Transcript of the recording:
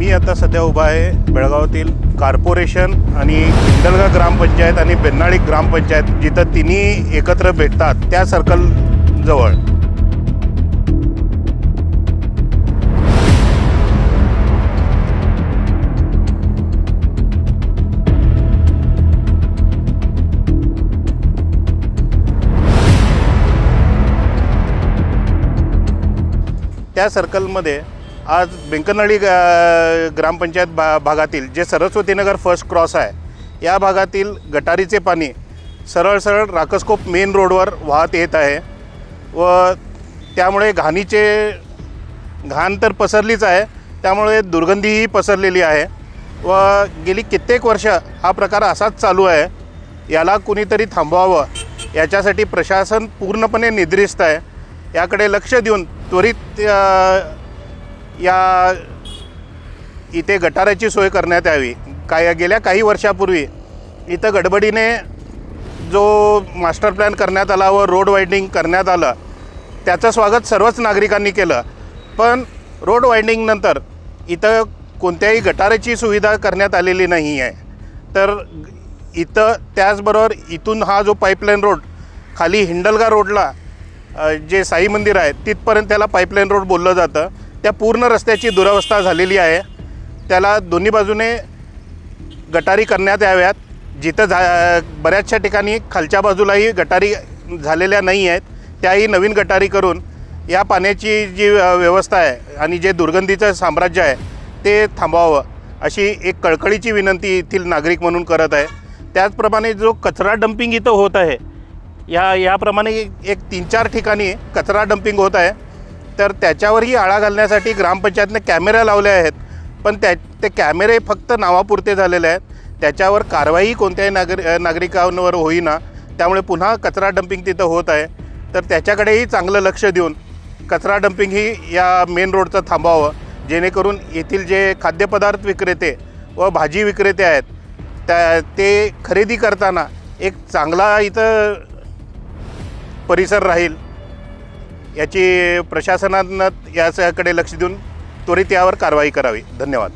मी आता सध्या उभा आहे बेळगावातील कॉर्पोरेशन आणि हिंदलगा ग्रामपंचायत आणि बेन्नाळी ग्रामपंचायत जिथं तिन्ही एकत्र भेटतात त्या सर्कल जवळ। त्या सर्कलमध्ये आज बेंकनळी ग्रामपंचायत भागातील जे सरस्वतीनगर फर्स्ट क्रॉस आहे या भागातील गटारीचे पाणी सरळ सरळ राकसकोप मेन रोडवर वाहत येत आहे व त्यामुळे घाण तर पसरलीच आहे, त्यामुळे दुर्गंधीही पसरलेली आहे व गेली कित्येक वर्ष हा प्रकार असाच चालू आहे। याला कुणीतरी थांबवावं याच्यासाठी प्रशासन पूर्णपणे निद्रिस्त आहे। याकडे लक्ष देऊन त्वरित या इथे गटाराची सोय करण्यात यावी। गेल्या काही वर्षापूर्वी इथं गडबडीने जो मास्टर प्लॅन करण्यात आला व रोड वाइडनिंग करण्यात आलं त्याचं स्वागत सर्वच नागरिकांनी केलं, पण रोड वाइडनिंग नंतर इथं कोणत्याही गटाराची सुविधा करण्यात आलेली नाही आहे। तर इथं त्याचबरोबर इथून हा जो पाईपलाईन रोड खाली हिंडलगा रोडला जे साई मंदिर आहे तिथपर्यंत त्याला पाईपलाईन रोड बोललं जातं, त्या पूर्ण रस्त्याची दुरवस्था झालेली आहे। त्याला दोन्ही बाजूने गटारी करण्यात याव्यात। जिथं बऱ्याचशा ठिकाणी खालच्या बाजूलाही गटारी झालेल्या नाही आहेत त्याही नवीन गटारी करून या पाण्याची जी व्यवस्था आहे आणि जे दुर्गंधीचं साम्राज्य आहे ते थांबवावं अशी एक कळकळीची विनंती येथील नागरिक म्हणून करत आहे। त्याचप्रमाणे जो कचरा डंपिंग इथं होत आहे याप्रमाणे एक 3-4 ठिकाणी कचरा डंपिंग होत आहे, तर त्याच्यावरही आळा घालण्यासाठी ग्रामपंचायतने कॅमेरा लावले आहेत, पण ते कॅमेरे फक्त नावापुरते झालेले आहेत। त्याच्यावर कारवाई कोणत्याही नागरिकांवर होईना, त्यामुळे पुन्हा कचरा डंपिंग तिथं होत आहे। तर त्याच्याकडेही चांगलं लक्ष देऊन कचरा डंपिंग ही या मेन रोडचं थांबावं, जेणेकरून येथील जे खाद्यपदार्थ विक्रेते व भाजी विक्रेते आहेत ते खरेदी करताना एक चांगला इथं परिसर राहील याची प्रशासनानं याच्याकडे लक्ष देऊन त्वरित यावर कारवाई करावी। धन्यवाद।